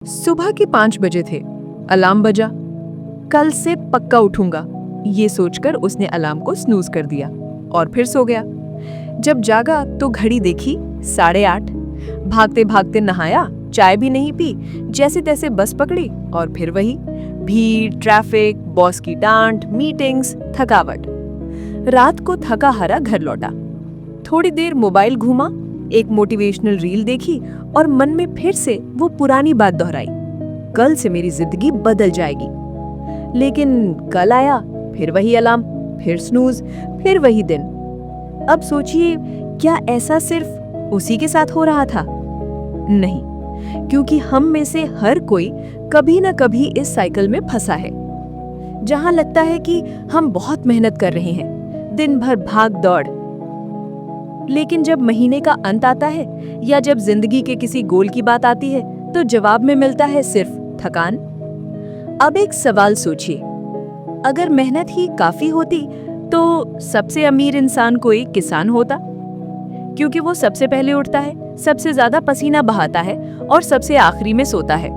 सुबह के 5 बजे थे। अलार्म बजा। कल से पक्का उठूंगा, ये सोचकर उसने अलार्म को स्नूज कर दिया और फिर सो गया। जब जागा तो घड़ी देखी 8:30। भागते भागते नहाया, चाय भी नहीं पी, जैसे तैसे बस पकड़ी और फिर वही भीड़, ट्रैफिक, बॉस की डांट, मीटिंग्स, थकावट। रात को थका हारा घर लौटा। थोड़ी देर मोबाइल घूमा, एक मोटिवेशनल रील देखी और मन में फिर से वो पुरानी बात दोहराई, कल से मेरी जिंदगी बदल जाएगी। लेकिन कल आया, फिर वही अलार्म, फिर स्नूज, फिर वही दिन। अब सोचिए, क्या ऐसा सिर्फ उसी के साथ हो रहा था? नहीं, क्योंकि हम में से हर कोई कभी ना कभी इस साइकिल में फंसा है, जहां लगता है कि हम बहुत मेहनत कर रहे हैं, दिन भर भाग दौड़, लेकिन जब महीने का अंत आता है या जब जिंदगी के किसी गोल की बात आती है तो जवाब में मिलता है सिर्फ थकान। अब एक सवाल सोचिए, अगर मेहनत ही काफी होती तो सबसे अमीर इंसान कोई किसान होता, क्योंकि वो सबसे पहले उठता है, सबसे ज्यादा पसीना बहाता है और सबसे आखिरी में सोता है।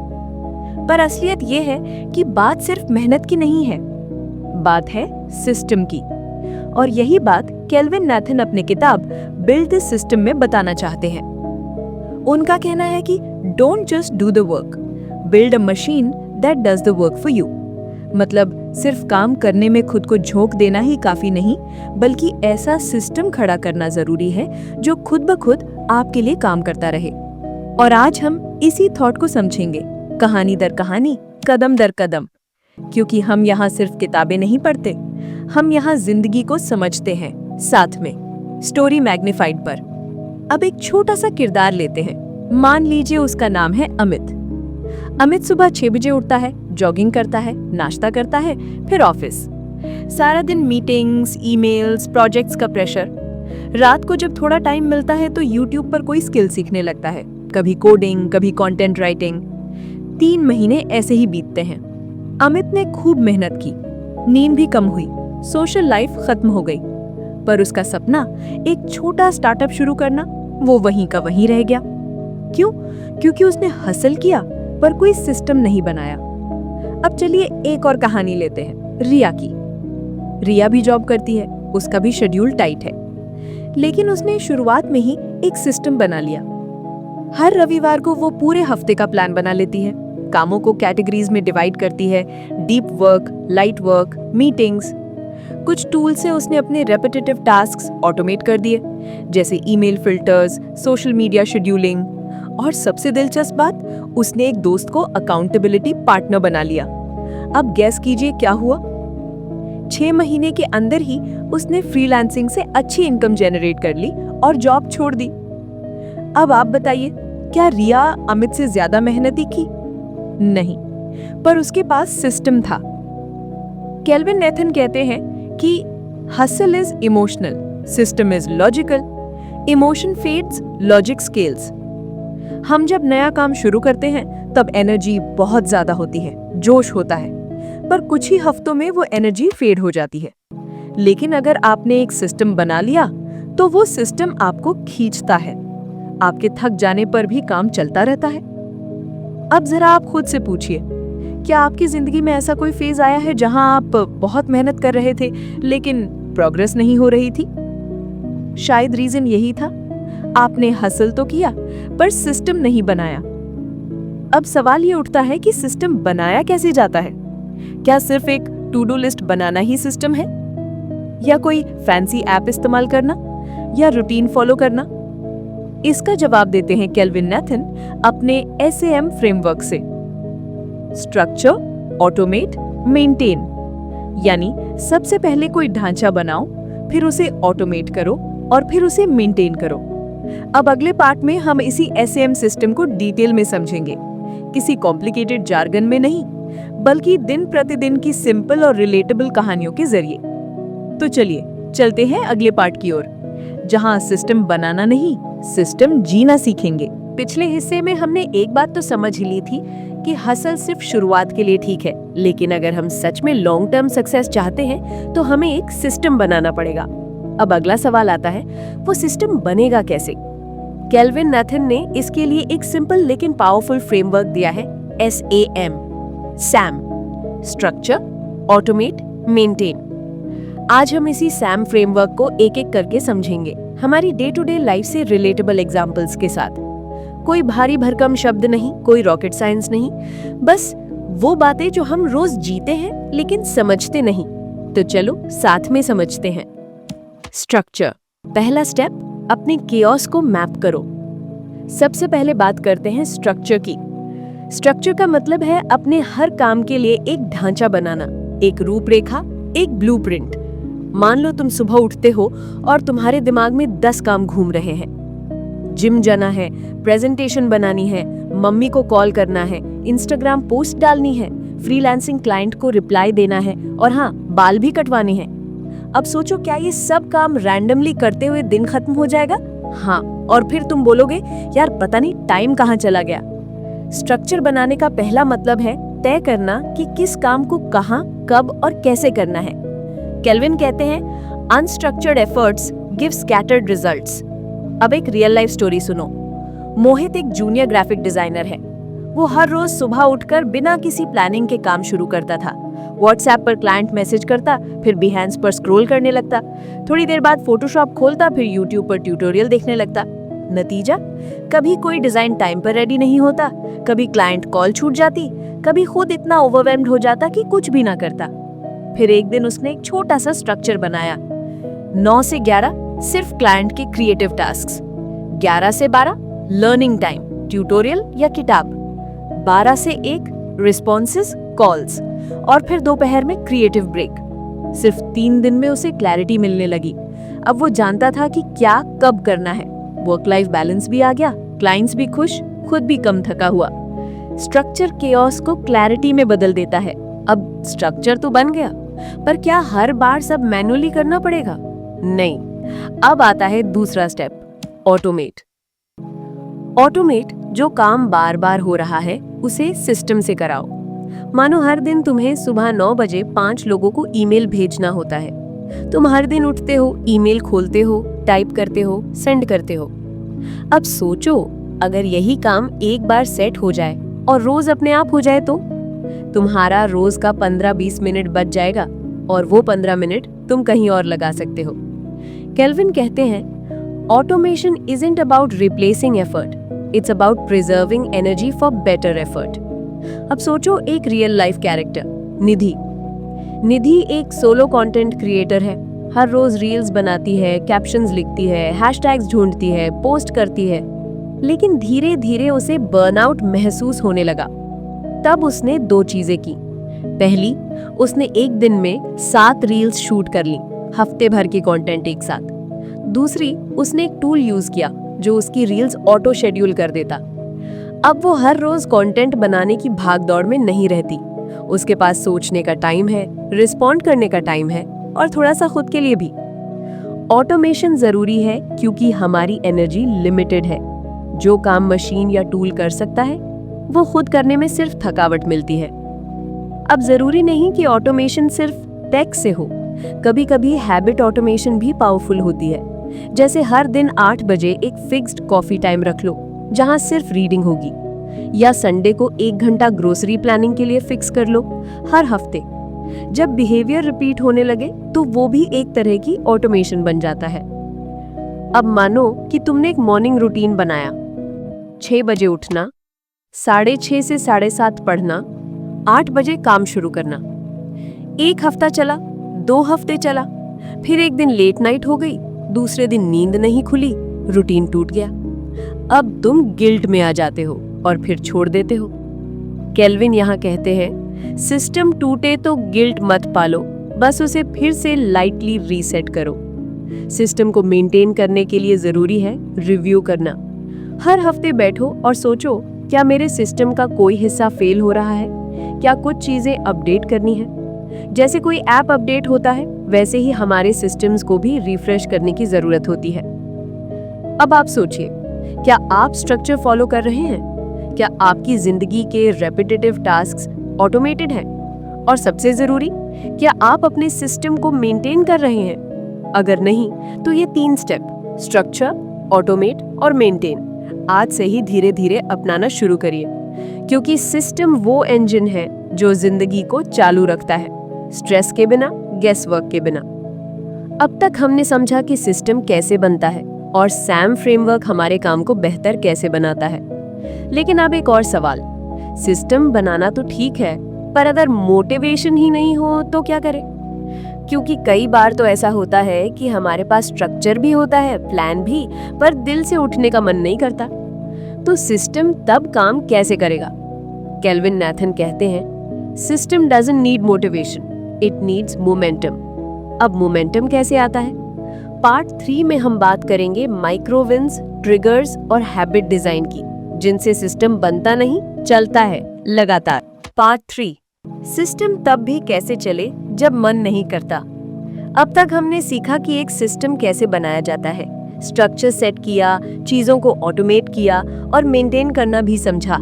पर असलियत ये है कि बात सिर्फ मेहनत की नहीं है, बात है सिस्टम की। और यही बात केल्विन नैथन अपने किताब बिल्ड दिस सिस्टम में बताना चाहते हैं। उनका कहना है कि don't just do the work, build a machine that does the work for you. मतलब सिर्फ काम करने में खुद को झोंक देना ही काफी नहीं, बल्कि ऐसा सिस्टम खड़ा करना जरूरी है जो खुद ब खुद आपके लिए काम करता रहे। और आज हम इसी थॉट को समझेंगे, कहानी दर कहानी, कदम दर कदम, क्योंकि हम यहाँ सिर्फ किताबें नहीं पढ़ते, हम यहाँ जिंदगी को समझते हैं साथ में, स्टोरी मैग्नीफाइड पर। अब एक छोटा सा किरदार लेते हैं। मान लीजिए उसका नाम है अमित। अमित सुबह 6 बजे उठता है, जॉगिंग करता है, नाश्ता करता है, फिर ऑफिस। सारा दिन मीटिंग्स, ईमेल्स, प्रोजेक्ट्स का प्रेशर। रात को जब थोड़ा टाइम मिलता है तो यूट्यूब पर कोई स्किल सीखने लगता है, कभी कोडिंग, कभी कंटेंट राइटिंग। 3 महीने ऐसे ही बीतते हैं। अमित ने खूब मेहनत की, नींद भी कम हुई, सोशल लाइफ खत्म हो गई, पर उसका सपना एक छोटा स्टार्टअप शुरू करना वो वहीं का वहीं रह गया। क्यों? क्योंकि उसने हसल किया पर कोई सिस्टम नहीं बनाया। अब चलिए एक और कहानी लेते हैं, रिया की। रिया भी जॉब करती है, उसका भी शेड्यूल टाइट है, लेकिन उसने शुरुआत में ही एक सिस्टम बना लिया। हर रविवार को वो पूरे हफ्ते का प्लान बना लेती है, कामों को कैटेगरीज में डिवाइड करती है, deep work, light work, meetings. कुछ टूल से उसने अपने रेपिटेटिव टास्क्स ऑटोमेट कर दिए, जैसे email filters, social media scheduling. और सबसे दिलचस्प बात, उसने एक दोस्त को अकाउंटेबिलिटी पार्टनर बना लिया। अब गैस कीजिए क्या हुआ? 6 महीने के अंदर ही उसने फ्रीलांसिंग से अच्छी इनकम जनरेट कर ली और जॉब छोड़ दी। अब आप बताइए, क्या रिया अमित से ज्यादा मेहनती की? नहीं, पर उसके पास सिस्टम था। केल्विन नैथन कहते हैं कि hustle is emotional, system is logical, emotion fades, logic scales. हम जब नया काम शुरू करते हैं तब एनर्जी बहुत ज्यादा होती है, जोश होता है, पर कुछ ही हफ्तों में वो एनर्जी फेड हो जाती है। लेकिन अगर आपने एक सिस्टम बना लिया तो वो सिस्टम आपको खींचता है, आपके थक जाने पर भी काम चलता रहता है। अब जरा आप खुद से पूछिए, क्या आपकी जिंदगी में ऐसा कोई फेज आया है जहां आप बहुत मेहनत कर रहे थे लेकिन प्रोग्रेस नहीं हो रही थी? शायद रीजन यही था, आपने हसल तो किया पर सिस्टम नहीं बनाया। अब सवाल ये उठता है कि सिस्टम बनाया कैसे जाता है? क्या सिर्फ एक टू डू लिस्ट बनाना ही सिस्टम है, या कोई फैंसी ऐप इस्तेमाल करना, या रूटीन फॉलो करना? इसका जवाब देते हैं केल्विन नैथन अपने SAM फ्रेमवर्क से। Structure, automate, maintain. यानी सबसे पहले कोई ढांचा बनाओ, फिर उसे ऑटोमेट करो और फिर उसे मेंटेन करो। अब अगले पार्ट में हम इसी SAM सिस्टम को डिटेल में समझेंगे, किसी कॉम्प्लिकेटेड जार्गन में नहीं, बल्कि दिन प्रतिदिन की सिंपल और रिलेटेबल कहानियों के जरिए। तो चलिए चलते हैं अगले पार्ट की ओर, जहां सिस्टम बनाना नहीं, सिस्टम जीना सीखेंगे। पिछले हिस्से में हमने एक बात तो समझ ही ली थी कि हसल सिर्फ शुरुआत के लिए ठीक है, लेकिन अगर हम सच में लॉन्ग टर्म सक्सेस चाहते हैं तो हमें एक सिस्टम बनाना पड़ेगा। अब अगला सवाल आता है, वो सिस्टम बनेगा कैसे? केल्विन नैथन ने इसके लिए एक सिंपल लेकिन पावरफुल फ्रेमवर्क दिया है, SAM, SAM, structure, automate, maintain. आज हम इसी सैम फ्रेमवर्क को एक एक करके समझेंगे, हमारी डे टू डे लाइफ से रिलेटेबल एग्जाम्पल्स के साथ। कोई भारी भरकम शब्द नहीं, कोई रॉकेट साइंस नहीं, बस वो बातें जो हम रोज जीते हैं लेकिन समझते नहीं। तो चलो साथ में समझते हैं। स्ट्रक्चर। पहला स्टेप, अपने केओस को मैप करो। सबसे पहले बात करते हैं स्ट्रक्चर की। स्ट्रक्चर का मतलब है अपने हर काम के लिए एक ढांचा बनाना, एक रूपरेखा, एक ब्लूप्रिंट। मान लो तुम सुबह उठते हो और तुम्हारे दिमाग में 10 काम घूम रहे हैं। जिम जाना है, प्रेजेंटेशन बनानी है, मम्मी को कॉल करना है, इंस्टाग्राम पोस्ट डालनी है, फ्रीलांसिंग क्लाइंट को रिप्लाई देना है और हाँ, बाल भी कटवाने हैं। अब सोचो, क्या ये सब काम रैंडमली करते हुए दिन खत्म हो जाएगा? हाँ, और फिर तुम बोलोगे यार पता नहीं टाइम कहाँ चला गया। स्ट्रक्चर बनाने का पहला मतलब है तय करना कि किस काम को कहाँ, कब और कैसे करना है। केल्विन कहते हैं, unstructured efforts give scattered results. अब एक रियल लाइफ स्टोरी सुनो। मोहित एक जूनियर ग्राफिक डिजाइनर है। वो हर रोज सुबह उठकर बिना किसी प्लानिंग के काम शुरू करता था। व्हाट्सएप पर क्लाइंट मैसेज करता, फिर बिहेंस पर स्क्रॉल करने लगता, थोड़ी देर बाद फोटोशॉप खोलता, फिर यूट्यूब पर ट्यूटोरियल देखने लगता। नतीजा, कभी कोई डिजाइन टाइम पर रेडी नहीं होता, कभी क्लाइंट कॉल छूट जाती, कभी खुद इतना ओवरवेल्म्ड हो जाता कि कुछ भी ना करता। फिर एक दिन उसने एक छोटा सा स्ट्रक्चर बनाया। 9 से 11 सिर्फ क्लाइंट के क्रिएटिव टास्क्स, 11 से 12 लर्निंग टाइम, ट्यूटोरियल या किताब, 12 से 1 रिस्पॉन्सेज, कॉल्स और फिर दोपहर में क्रिएटिव ब्रेक। सिर्फ 3 दिन में उसे क्लैरिटी मिलने लगी। अब वो जानता था कि क्या कब करना है। वर्क लाइफ बैलेंस भी आ गया, क्लाइंट्स भी खुश, खुद भी कम थका हुआ। स्ट्रक्चर केओस को क्लैरिटी में बदल देता है। अब स्ट्रक्चर तो बन गया, पर क्या हर बार सब मैन्युअली करना पड़ेगा? नहीं। अब आता है दूसरा स्टेप, ऑटोमेट। ऑटोमेट जो काम बार बार हो रहा है उसे सिस्टम से कराओ। मानो हर दिन तुम्हें सुबह 9 बजे 5 लोगों को ईमेल भेजना होता है। तुम हर दिन उठते हो, ईमेल खोलते हो, टाइप करते हो, सेंड करते हो। अब सोचो, अगर यही काम एक बार सेट हो जाए और रोज अपने आप हो जाए तो तुम्हारा रोज का 15-20 मिनट बच जाएगा और वो 15 मिनट तुम कहीं और लगा सकते हो। केल्विन कहते हैं, automation isn't about replacing effort, it's about preserving energy for better effort. अब सोचो एक रियल लाइफ कैरेक्टर, निधि। निधि एक सोलो कंटेंट क्रिएटर है। हर रोज रील्स बनाती है, कैप्शंस लिखती है, हैशटैग्स ढूंढती है, पोस्ट करती है। लेकिन धीरे धीरे उसे बर्नआउट महसूस होने लगा। तब उसने 2 चीजें की। पहली, उसने एक दिन में 7 रील्स शूट कर ली, हफ्ते भर की कंटेंट एक साथ। दूसरी, उसने एक टूल यूज किया जो उसकी रील्स ऑटो शेड्यूल कर देता। अब वो हर रोज कंटेंट बनाने की भागदौड़ में नहीं रहती। उसके पास सोचने का टाइम है, रिस्पॉन्ड करने का टाइम है और थोड़ा सा खुद के लिए भी। ऑटोमेशन जरूरी है क्योंकि हमारी एनर्जी लिमिटेड है। जो काम मशीन या टूल कर सकता है वो खुद करने में सिर्फ थकावट मिलती है। अब जरूरी नहीं कि ऑटोमेशन सिर्फ टेक से हो, कभी कभी हैबिट ऑटोमेशन भी पावरफुल होती है। जैसे हर दिन 8 बजे एक फिक्स्ड कॉफी टाइम रख लो जहां सिर्फ रीडिंग होगी, या संडे को 1 घंटा ग्रोसरी प्लानिंग के लिए फिक्स कर लो हर हफ्ते। जब बिहेवियर रिपीट होने लगे तो वो भी एक तरह की ऑटोमेशन बन जाता है। अब मानो कि तुमने एक मॉर्निंग रूटीन बनाया, 6 बजे उठना, 6:30 से 7:30 पढ़ना, 8 बजे काम शुरू करना। 1 हफ्ता चला, 2 हफ्ते चला, फिर एक दिन लेट नाइट हो गई, दूसरे दिन नींद नहीं खुली, रूटीन टूट गया। अब तुम गिल्ट में आ जाते हो और फिर छोड़ देते हो। केल्विन यहाँ कहते हैं, सिस्टम टूटे तो गिल्ट मत पालो, बस उसे फिर से लाइटली रीसेट करो। सिस्टम को मेंटेन करने के लिए जरूरी है रिव्यू करना। हर हफ्ते बैठो और सोचो, क्या मेरे सिस्टम का कोई हिस्सा फेल हो रहा है? क्या कुछ चीजें अपडेट करनी है? जैसे कोई ऐप अपडेट होता है, वैसे ही हमारे सिस्टम्स को भी रिफ्रेश करने की जरूरत होती है। अब आप सोचिए, क्या आप स्ट्रक्चर फॉलो कर रहे हैं? क्या आपकी जिंदगी के रेपिटेटिव टास्क्स ऑटोमेटेड हैं? और सबसे जरूरी, क्या आप अपने सिस्टम को मेंटेन कर रहे हैं? अगर नहीं, तो ये 3 स्टेप, स्ट्रक्चर, ऑटोमेट और मेंटेन, आज से ही धीरे धीरे अपनाना शुरू करिए। क्योंकि सिस्टम वो इंजन है जो जिंदगी को चालू रखता है, स्ट्रेस के बिना, गेस वर्क के बिना। अब तक हमने समझा कि सिस्टम कैसे बनता है और सैम फ्रेमवर्क हमारे काम को बेहतर कैसे बनाता है। लेकिन अब एक और सवाल, सिस्टम बनाना तो ठीक है, पर अगर मोटिवेशन ही नहीं हो तो क्या करें? क्योंकि कई बार तो ऐसा होता है कि हमारे पास स्ट्रक्चर भी होता है, प्लान भी, पर दिल से उठने का मन नहीं करता। तो सिस्टम तब काम कैसे करेगा? केल्विन नैथन कहते हैं, system doesn't need motivation, it needs momentum. अब मोमेंटम कैसे आता है? पार्ट 3 में हम बात करेंगे माइक्रो विन्स, ट्रिगर्स और हैबिट डिजाइन की, जिनसे सिस्टम बनता नहीं, चलता है लगातार। पार्ट 3, सिस्टम तब भी कैसे चले जब मन नहीं करता। अब तक हमने सीखा कि एक सिस्टम कैसे बनाया जाता है, स्ट्रक्चर सेट किया, चीजों को ऑटोमेट किया और मेंटेन करना भी समझा।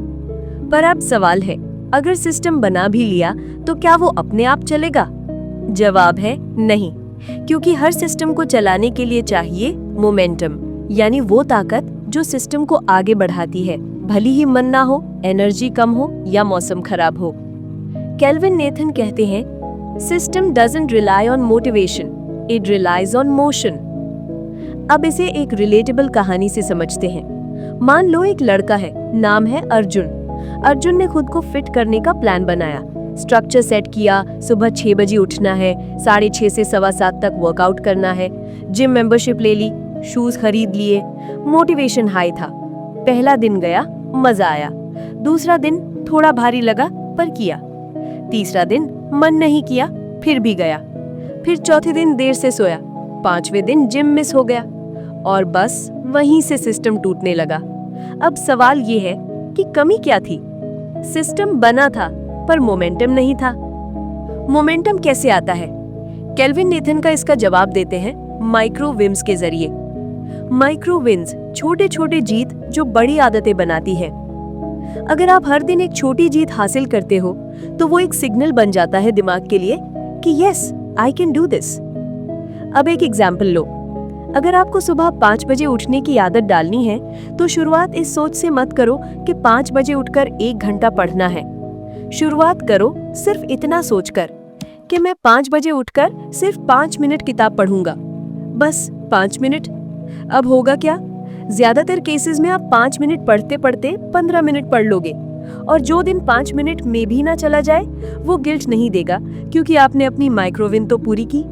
पर अब सवाल है, अगर सिस्टम बना भी लिया तो क्या वो अपने आप चलेगा? जवाब है नहीं, क्योंकि हर सिस्टम को चलाने के लिए चाहिए मोमेंटम, यानी वो ताकत जो सिस्टम को आगे बढ़ाती है, भली ही मन ना हो, एनर्जी कम हो या मौसम खराब हो। केल्विन नेथन कहते हैं, system doesn't rely on motivation, it relies on motion. अब इसे एक रिलेटेबल कहानी से समझते हैं। मान लो एक लड़का है, नाम है अर्जुन। अर्जुन ने खुद को फिट करने का प्लान बनाया, स्ट्रक्चर सेट किया, सुबह 6 बजे उठना है, 6:30 से 7:15 तक वर्कआउट करना है, जिम मेंबरशिप ले ली, शूज खरीद लिए, मोटिवेशन हाई था। पहला दिन गया, मजा आया। दूसरा दिन थोड़ा भारी लगा पर किया। तीसरा दिन मन नहीं किया, फिर भी गया। फिर चौथे दिन देर से सोया, 5वें दिन जिम मिस हो गया और बस वहीं से सिस्टम टूटने लगा। अब सवाल ये है कि कमी क्या थी? सिस्टम बना था पर मोमेंटम नहीं था। मोमेंटम कैसे आता है? केल्विन नेथन का इसका जवाब देते हैं माइक्रो विन्स के जरिए। माइक्रो विन्स छोटे छोटे जीत जो बड़ी आदतें बनाती है। अगर आप हर दिन एक छोटी जीत हासिल करते हो तो वो एक सिग्नल बन जाता है दिमाग के लिए कि yes, I can do this. अब एक एग्जाम्पल लो। अगर आपको सुबह 5 बजे उठने की आदत डालनी है तो शुरुआत इस सोच से मत करो कि 5 बजे उठकर 1 घंटा पढ़ना है। शुरुआत करो सिर्फ इतना सोचकर कि मैं 5 बजे उठकर सिर्फ 5 मिनट किताब पढ़ूंगा, बस 5 मिनट। अब होगा क्या? ज्यादातर केसेस में आप 5 मिनट पढ़ते पढ़ते 15 मिनट पढ़ लोगे, और जो दिन 5 मिनट में भी ना चला जाए वो गिल्ट नहीं देगा, क्योंकि आपने अपनी माइक्रोविन तो पूरी की।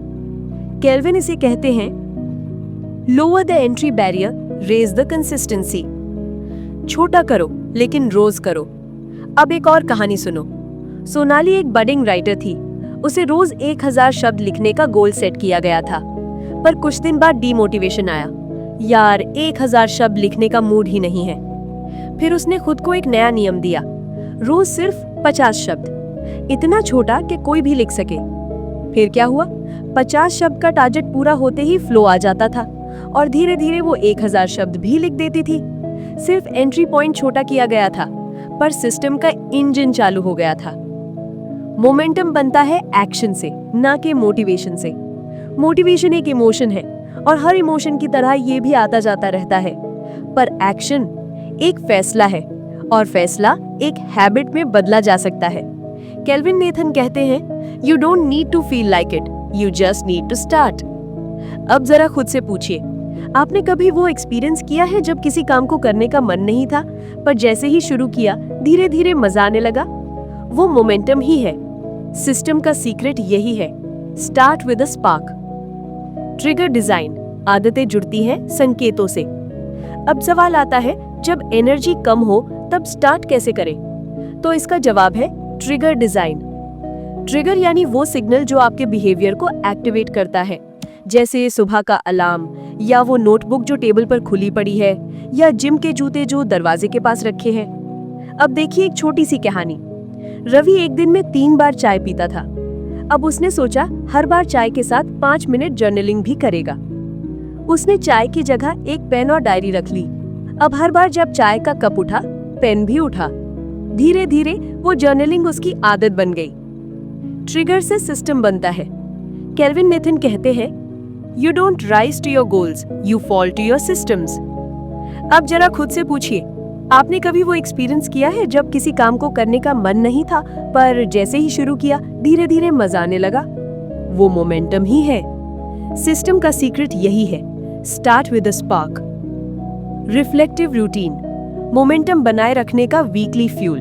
केल्विन इसे कहते हैं lower the entry barrier, raise the consistency. छोटा करो लेकिन रोज करो। अब एक और कहानी सुनो। सोनाली एक बडिंग राइटर थी। उसे रोज 1000 शब्द लिखने का गोल सेट किया गया था, पर कुछ दिन बाद डीमोटिवेशन आया। यार, 1000 शब्द लिखने का मूड ही नहीं है। फिर उसने खुद को एक नया नियम दिया, रोज सिर्फ 50 शब्द, इतना छोटा कि कोई भी लिख सके। फिर क्या हुआ? 50 शब्द का टारगेट पूरा होते ही फ्लो आ जाता था और धीरे धीरे वो 1000 शब्द भी लिख देती थी। सिर्फ एंट्री पॉइंट छोटा किया गया था, पर सिस्टम का इंजन चालू हो गया था। मोमेंटम बनता है एक्शन से, ना कि मोटिवेशन से। मोटिवेशन एक इमोशन है और हर इमोशन की तरह ये भी आता जाता रहता है, पर एक्शन एक फैसला है और फैसला एक हैबिट में बदला जा सकता है। केल्विन नेथन कहते हैं, you don't need to feel like it, you just need to start. अब जरा खुद से पूछिए, आपने कभी वो एक्सपीरियंस किया है जब किसी काम को करने का मन नहीं था, पर जैसे ही शुरू किया धीरे धीरे मजा आने लगा? वो मोमेंटम ही है। सिस्टम का सीक्रेट यही है, start with a spark. Trigger design, आदतें जुड़ती हैं संकेतों से। अब सवाल आता है, जब एनर्जी कम हो तब स्टार्ट कैसे करें? तो इसका जवाब है ट्रिगर डिजाइन। ट्रिगर यानी वो सिग्नल जो आपके बिहेवियर को एक्टिवेट करता है, जैसे सुबह का अलार्म, या वो नोटबुक जो टेबल पर खुली पड़ी है, या जिम के जूते जो दरवाजे के पास रखे हैं। अब देखिए एक छोटी सी कहानी। रवि एक दिन में 3 बार चाय पीता था। अब उसने सोचा हर बार चाय के साथ 5 मिनट जर्नलिंग भी करेगा। उसने चाय की जगह एक पेन और डायरी रख ली। अब हर बार जब चाय का कप उठा, पेन भी उठा। धीरे धीरे वो जर्नलिंग उसकी आदत बन गई। ट्रिगर से सिस्टम बनता है। केल्विन नेथन कहते हैं, You don't rise to your goals, you fall to your systems. अब जरा खुद से पूछिए, आपने कभी वो एक्सपीरियंस किया है जब किसी काम को करने का मन नहीं था, पर जैसे ही शुरू किया धीरे धीरे मजा आने लगा? वो मोमेंटम ही है। सिस्टम का सीक्रेट यही है, start with a spark. Reflective routine, momentum बनाए रखने का वीकली फ्यूल।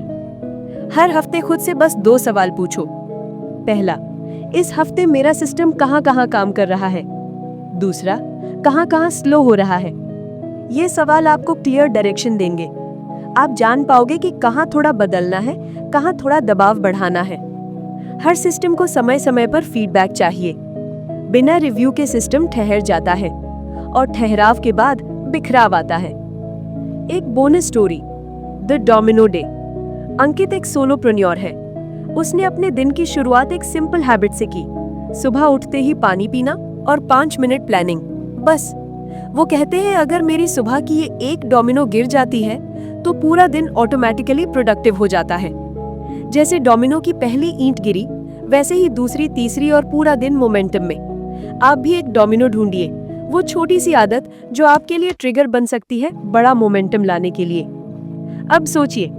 हर हफ्ते खुद से बस 2 सवाल पूछो। पहला, इस हफ्ते मेरा सिस्टम कहाँ-कहाँ काम कर रहा है? दूसरा, कहाँ-कहाँ स्लो हो रहा है? ये सवाल आपको क्लियर डायरेक्शन देंगे। आप जान पाओगे कि कहाँ थोड़ा बदलना है, कहाँ थोड़ा दबाव बढ़ाना है। हर सिस्टम को समय समय पर फीडबैक चाहिए। बिना रिव्यू के सिस्टम ठहर जाता है और ठहराव के बाद बिखराव आता है। एक bonus story, the domino day. Ankit एक सोलोप्रेन्योर है। उसने अपने दिन की शुरुआत एक सिंपल हैबिट से की, सुबह उठते ही पानी पीना और 5 मिनट प्लानिंग, बस। वो कहते हैं अगर मेरी सुबह की ये एक डोमिनो गिर जाती है तो पूरा दिन ऑटोमेटिकली प्रोडक्टिव हो जाता है। जैसे डोमिनो की पहली ईंट गिरी, वैसे ही दूसरी, तीसरी और पूरा दिन मोमेंटम में। आप भी एक डोमिनो ढूंढिए, वो छोटी सी आदत जो आपके लिए ट्रिगर बन सकती है बड़ा मोमेंटम लाने के लिए। अब सोचिए,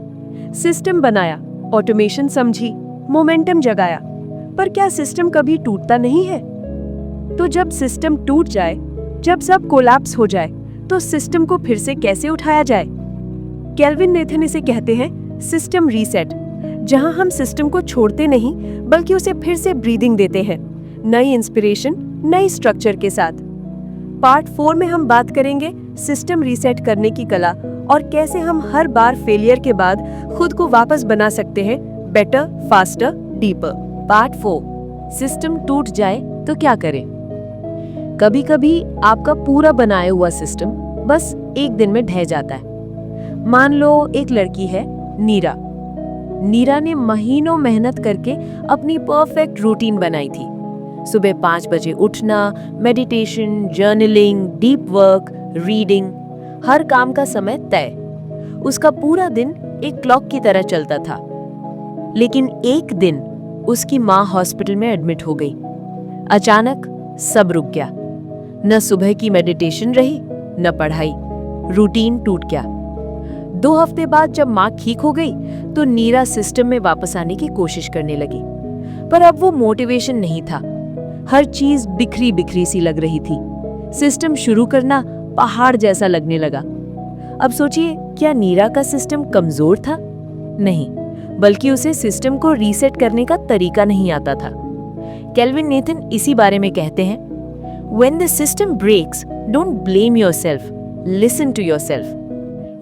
सिस्टम बनाया, ऑटोमेशन समझी, मोमेंटम जगाया, पर क्या सिस्टम कभी टूटता नहीं है? तो जब सिस्टम टूट जाए, जब सब कोलैप्स हो जाए, तो सिस्टम को फिर से कैसे उठाया जाए? केल्विन नेथन इसे कहते हैं सिस्टम रीसेट, जहां हम सिस्टम को छोड़ते नहीं बल्कि उसे फिर से ब्रीदिंग देते हैं, नई इंस्पिरेशन, नई स्ट्रक्चर के साथ। पार्ट 4 में हम बात करेंगे सिस्टम रीसेट करने की कला और कैसे हम हर बार फेलियर के बाद खुद को वापस बना सकते हैं better, faster, deeper. Part 4, system टूट जाए तो क्या करें? कभी कभी आपका पूरा बनाया हुआ सिस्टम बस एक दिन में ढह जाता है। मान लो एक लड़की है, नीरा। नीरा ने महीनों मेहनत करके अपनी परफेक्ट रूटीन बनाई थी। सुबह 5 बजे उठना, meditation, journaling, deep work, reading, हर काम का समय तय। उसका पूरा दिन एक क्लॉक की तरह चलता था। लेकिन एक दिन उसकी माँ हॉस्पिटल में एडमिट हो गई। अचानक सब रुक गया। न सुबह की मेडिटेशन रही, न पढ़ाई। रूटीन टूट गया। 2 हफ्ते बाद जब माँ ठीक हो गई तो नीरा सिस्टम में वापस आने की कोशिश करने लगी, पर अब वो मोटिवेशन नहीं था। हर चीज बिखरी बिखरी सी लग रही थी। सिस्टम शुरू करना पहाड़ जैसा लगने लगा। अब सोचिए, क्या नीरा का सिस्टम कमजोर था? नहीं, बल्कि उसे सिस्टम को रीसेट करने का तरीका नहीं आता था। केल्विन नेथन इसी बारे में कहते हैं, When the system breaks, don't blame yourself, listen to yourself.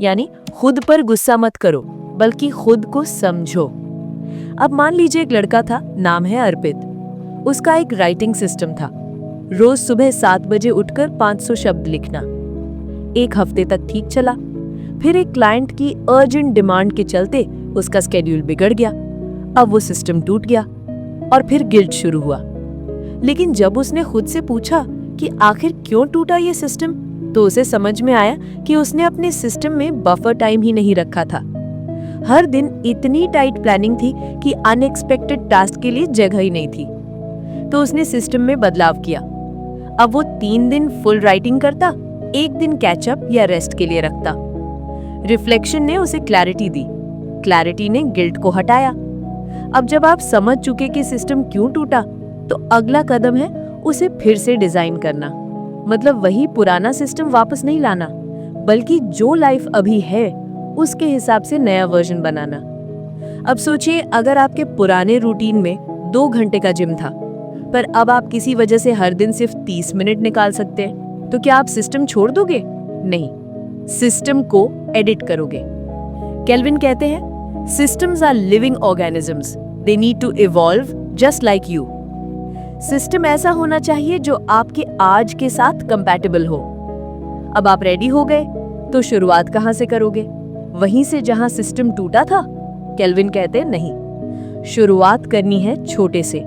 यानी खुद पर गुस्सा मत करो, बल्कि खुद को समझो। अब मान लीजिए एक लड़का था, नाम है अर्पित। उसका एक राइटिंग सिस्टम था। रोज सुबह 7 बजे उठकर 500 शब्द लिखना। 1 हफ्ते तक ठीक चला। फिर एक क्लाइंट की अर्जेंट डिमांड के चलते उसका स्केड्यूल बिगड़ गया। अब वो सिस्टम टूट गया और फिर गिल्ट शुरू हुआ। लेकिन जब उसने खुद से पूछा कि आखिर क्यों टूटा ये सिस्टम, तो उसे समझ में आया कि उसने अपने सिस्टम में बफर टाइम ही नहीं रखा था। हर दिन इतनी टाइट प्लानिंग थी कि अनएक्सपेक्टेड टास्क के लिए जगह ही नहीं थी। तो उसने सिस्टम में बदलाव किया। अब वो 3 दिन फुल राइटिंग करता, 1 दिन कैचअप या रेस्ट के लिए रखता। रिफ्लेक्शन ने उसे क्लैरिटी दी, क्लैरिटी ने गिल्ट को हटाया। अब जब आप समझ चुके कि सिस्टम क्यों टूटा, तो अगला कदम है उसे फिर से डिजाइन करना। मतलब वही पुराना सिस्टम वापस नहीं लाना, बल्कि जो लाइफ अभी है उसके हिसाब से नया वर्जन बनाना। अब सोचिए, अगर आपके पुराने रूटीन में 2 घंटे का जिम था, पर अब आप किसी वजह से हर दिन सिर्फ 30 मिनट निकाल सकते हैं, तो क्या आप सिस्टम छोड़ दोगे? नहीं, सिस्टम को एडिट करोगे। केल्विन कहते हैं, systems are living organisms, they need to evolve just like you. System ऐसा होना चाहिए जो आपके आज के साथ कंपैटिबल हो। अब आप रेडी हो गए, तो शुरुआत कहां से करोगे? वहीं से जहां सिस्टम टूटा था? केल्विन कहते हैं नहीं, शुरुआत करनी है छोटे से।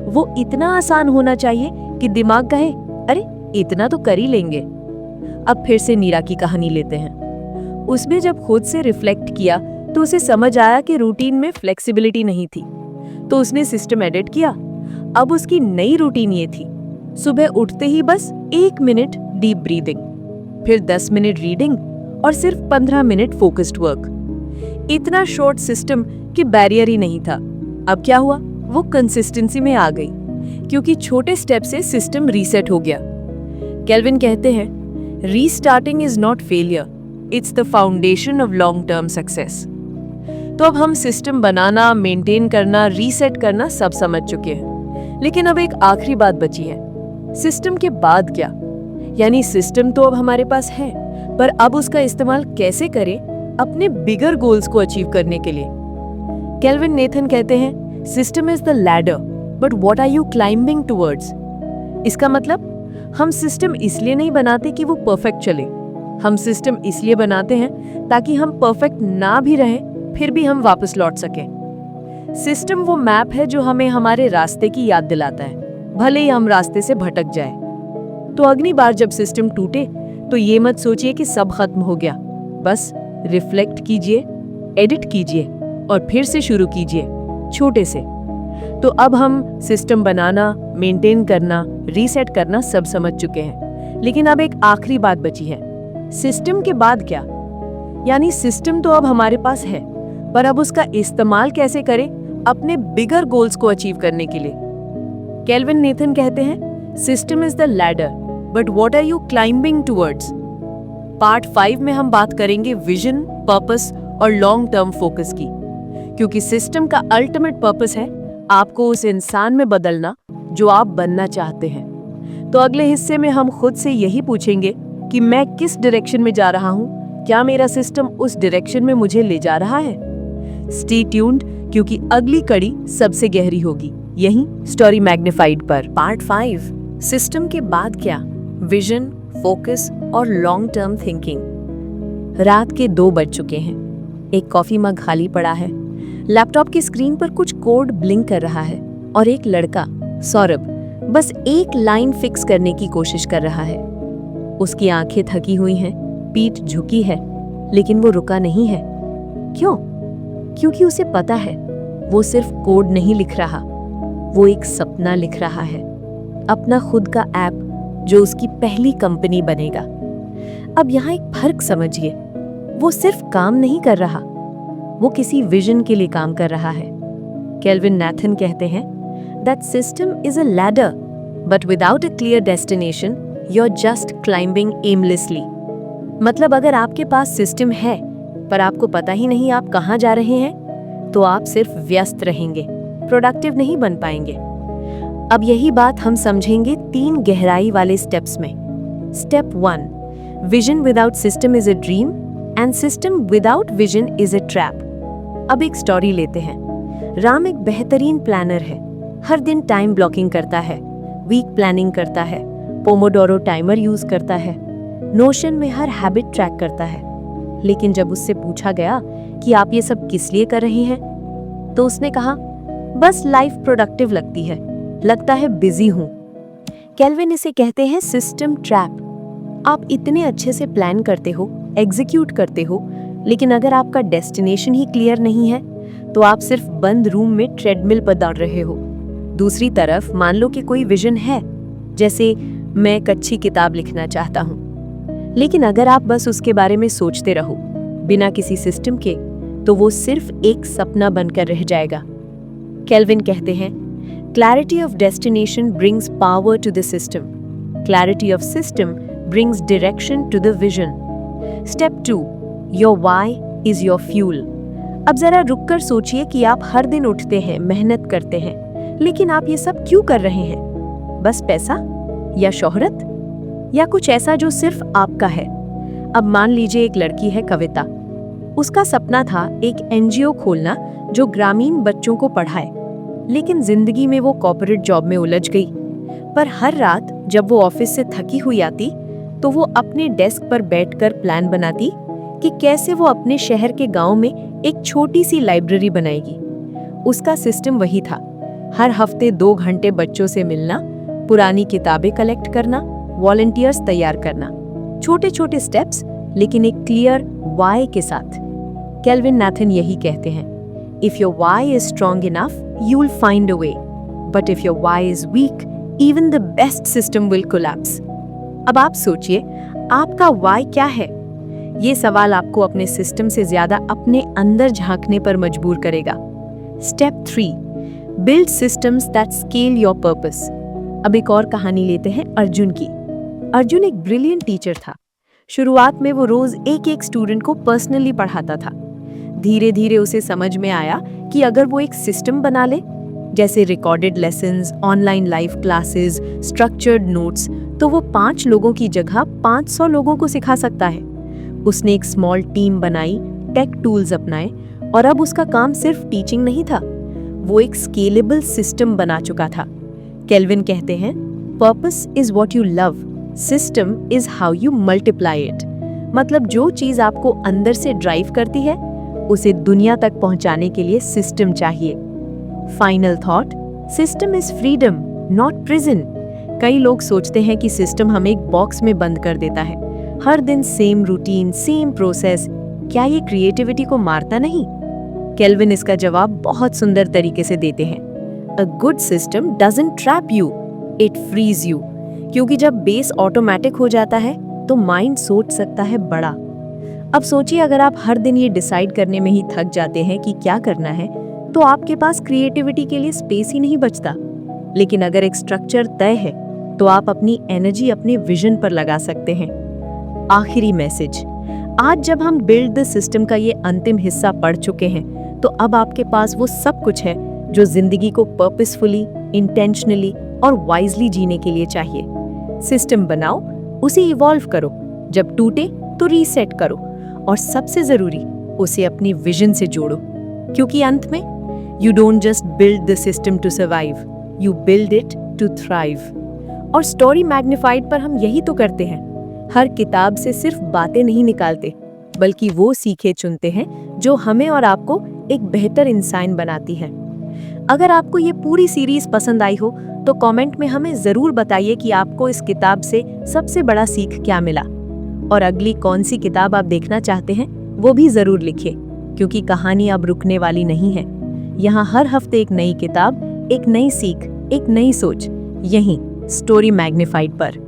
वो इतना आसान होना चाहिए कि दिमाग कहे, अरे इतना तो कर ही लेंगे। अब फिर से नीरा की कहानी लेते हैं। उसने जब खुद से रिफ्लेक्ट किया तो उसे समझ आया कि रूटीन में फ्लेक्सिबिलिटी नहीं थी। तो उसने सिस्टम एडिट किया। अब उसकी नई रूटीन ये थी, सुबह उठते ही बस 1 मिनट डीप ब्रीदिंग, फिर 10 मिनट रीडिंग और सिर्फ 15 मिनट फोकस्ड वर्क। इतना शॉर्ट सिस्टम कि बैरियर ही नहीं था। अब क्या हुआ? वो कंसिस्टेंसी में आ गई, क्योंकि छोटे स्टेप से सिस्टम रीसेट हो गया। केल्विन कहते हैं, restarting is not failure, it's the foundation of long term success. तो अब हम सिस्टम बनाना, मेंटेन करना, रीसेट करना सब समझ चुके हैं, लेकिन अब एक आखिरी बात बची है, सिस्टम के बाद क्या? यानी सिस्टम तो अब हमारे पास है, पर अब उसका इस्तेमाल कैसे करें अपने बिगर गोल्स को अचीव करने के लिए? केल्विन नेथन कहते हैं, system is the ladder, but what are you climbing towards? इसका मतलब हम सिस्टम इसलिए नहीं बनाते कि वो परफेक्ट चले, हम सिस्टम इसलिए बनाते हैं ताकि हम परफेक्ट ना भी रहें, फिर भी हम वापस लौट सकें। सिस्टम वो मैप है जो हमें हमारे रास्ते की याद दिलाता है, भले ही हम रास्ते से भटक जाए। तो अगली बार जब सिस्टम टूटे तो ये मत सोचिए कि सब खत्म हो गया, बस रिफ्लेक्ट कीजिए, एडिट कीजिए और फिर से शुरू कीजिए, छोटे से। तो अब हम सिस्टम बनाना, मेंटेन करना, रीसेट करना सब समझ चुके हैं, लेकिन अब एक आखिरी बात बची है, सिस्टम के बाद क्या? यानी सिस्टम तो अब हमारे पास है, पर अब उसका इस्तेमाल कैसे करें अपने बिगर गोल्स को अचीव करने के लिए? केल्विन नेथन कहते हैं, system is the ladder, but what are you climbing towards? Part 5 में हम बात करेंगे विजन, पर्पस और लॉन्ग टर्म फोकस की, क्योंकि सिस्टम का अल्टीमेट पर्पस है आपको उस इंसान में बदलना जो आप बनना चाहते हैं। तो अगले हिस्से में हम खुद से यही पूछेंगे कि मैं किस डायरेक्शन में जा रहा हूँ, क्या मेरा सिस्टम उस डायरेक्शन में मुझे ले जा रहा है? स्टे ट्यून्ड, क्योंकि अगली कड़ी सबसे गहरी होगी, यही स्टोरी मैग्निफाइड पर। पार्ट 5, सिस्टम के बाद क्या? विजन, फोकस और लॉन्ग टर्म थिंकिंग। रात के 2 बज चुके हैं, एक कॉफी मग खाली पड़ा है, लैपटॉप की स्क्रीन पर कुछ कोड ब्लिंक कर रहा है और एक लड़का, सौरभ, बस एक लाइन फिक्स करने की कोशिश कर रहा है। उसकी आंखें थकी हुई हैं, पीठ झुकी है, लेकिन वो रुका नहीं है। क्यों? क्योंकि उसे पता है वो सिर्फ कोड नहीं लिख रहा, वो एक सपना लिख रहा है, अपना खुद का ऐप जो उसकी पहली कंपनी बनेगा। अब यहाँ एक फर्क समझिए, वो सिर्फ काम नहीं कर रहा, वो किसी विजन के लिए काम कर रहा है। केल्विन नेथन कहते हैं, that system is a ladder, but without a clear destination you are just climbing aimlessly. मतलब अगर आपके पास सिस्टम है पर आपको पता ही नहीं आप कहाँ जा रहे हैं, तो आप सिर्फ व्यस्त रहेंगे, प्रोडक्टिव नहीं बन पाएंगे। अब यही बात हम समझेंगे 3 गहराई वाले स्टेप्स में। Step 1, vision without system is a dream and system without vision is a trap. अब एक स्टोरी लेते हैं। राम एक बेहतरीन प्लानर है, हर दिन टाइम ब्लॉकिंग करता है, वीक प्लानिंग करता है, पोमोडोरो टाइमर यूज करता है, नोशन में हर हैबिट ट्रैक करता है। लेकिन जब उससे पूछा गया कि आप ये सब किस लिए कर रहे हैं, तो उसने कहा, बस लाइफ प्रोडक्टिव लगती है, लगता है बिजी हूं। केल्विन इसे कहते हैं सिस्टम ट्रैप। आप इतने अच्छे से प्लान करते हो, एग्जीक्यूट करते हो, लेकिन अगर आपका डेस्टिनेशन ही क्लियर नहीं है, तो आप सिर्फ बंद रूम में ट्रेडमिल पर दौड़ रहे हो। दूसरी तरफ मान लो कि कोई विजन है, जैसे मैं एक अच्छी किताब लिखना चाहता हूँ, लेकिन अगर आप बस उसके बारे में सोचते रहो बिना किसी सिस्टम के, तो वो सिर्फ एक सपना बनकर रह जाएगा। केल्विन कहते हैं, clarity of destination brings power to the system, clarity of system brings direction to the vision. Step 2, your why is your fuel. अब जरा रुककर सोचिए कि आप हर दिन उठते हैं, मेहनत करते हैं, लेकिन आप ये सब क्यों कर रहे हैं? बस पैसा या शोहरत या कुछ ऐसा जो सिर्फ आपका है? अब मान लीजिए एक लड़की है, कविता। उसका सपना था एक एनजीओ खोलना जो ग्रामीण बच्चों को पढ़ाए, लेकिन जिंदगी में वो कॉर्पोरेट जॉब में उलझ गई। पर हर रात जब वो ऑफिस से थकी हुई आती, तो वो अपने डेस्क पर बैठकर प्लान बनाती कि कैसे वो अपने शहर के गांव में एक छोटी सी लाइब्रेरी बनाएगी। उसका सिस्टम वही था, हर हफ्ते 2 घंटे बच्चों से मिलना, पुरानी किताबें कलेक्ट करना, वॉलंटियर्स तैयार करना, छोटे छोटे स्टेप्स, लेकिन एक क्लियर वाई के साथ। केल्विन नेथन यही कहते हैं, if your why is strong enough you will find a way, but if your why is weak even the best system will collapse. अब आप सोचिए, आपका वाई क्या है? ये सवाल आपको अपने सिस्टम से ज्यादा अपने अंदर झांकने पर मजबूर करेगा। Step 3, build systems that scale your purpose. अब एक और कहानी लेते हैं अर्जुन की। अर्जुन एक ब्रिलियंट टीचर था। शुरुआत में वो रोज एक एक स्टूडेंट को पर्सनली पढ़ाता था। धीरे धीरे उसे समझ में आया कि अगर वो एक सिस्टम बना ले, जैसे recorded lessons, online live classes, structured notes, तो वो 5 लोगों की जगह 500 लोगों को सिखा सकता है। उसने एक स्मॉल टीम बनाई, टेक टूल्स अपनाए, और अब उसका काम सिर्फ टीचिंग नहीं था, वो एक स्केलेबल सिस्टम बना चुका था। केल्विन कहते हैं, purpose is what you love, system is how you multiply it. मतलब जो चीज आपको अंदर से ड्राइव करती है, उसे दुनिया तक पहुंचाने के लिए सिस्टम चाहिए। Final thought, system is freedom not prison. कई लोग सोचते हैं कि सिस्टम हमें एक बॉक्स में बंद कर देता है, हर दिन सेम रूटीन, सेम प्रोसेस। क्या ये क्रिएटिविटी को मारता नहीं? केल्विन इसका जवाब बहुत सुंदर तरीके से देते हैं। A good system doesn't trap you, it frees you. क्योंकि जब बेस ऑटोमेटिक हो जाता है तो माइंड सोच सकता है बड़ा। अब सोचिए, अगर आप हर दिन ये डिसाइड करने में ही थक जाते हैं कि क्या करना है, तो आपके पास क्रिएटिविटी के लिए स्पेस ही नहीं बचता। लेकिन अगर एक स्ट्रक्चर तय है, तो आप अपनी एनर्जी अपने विजन पर लगा सकते हैं। आखिरी मैसेज, आज जब हम बिल्ड द सिस्टम का ये अंतिम हिस्सा पढ़ चुके हैं, तो अब आपके पास वो सब कुछ है जो जिंदगी को पर्पसफुली, इंटेंशनली और वाइजली जीने के लिए चाहिए। सिस्टम बनाओ, उसे इवॉल्व करो, जब टूटे तो रीसेट करो, और सबसे जरूरी, उसे अपनी विजन से जोड़ो। क्योंकि अंत में you don't just build the system to survive, you build it to thrive. और स्टोरी मैग्निफाइड पर हम यही तो करते हैं। हर किताब से सिर्फ बातें नहीं निकालते, बल्कि वो सीखे चुनते हैं जो हमें और आपको एक बेहतर इंसान बनाती है। अगर आपको ये पूरी सीरीज पसंद आई हो, तो कमेंट में हमें जरूर बताइए कि आपको इस किताब से सबसे बड़ा सीख क्या मिला। और अगली कौन सी किताब आप देखना चाहते हैं, वो भी जरूर लिखिए, क्योंकि कहानी अब रुकने वाली नहीं है। यहाँ हर हफ्ते एक नई किताब, एक नई सीख, एक नई सोच, यहीं स्टोरी मैग्निफाइड पर।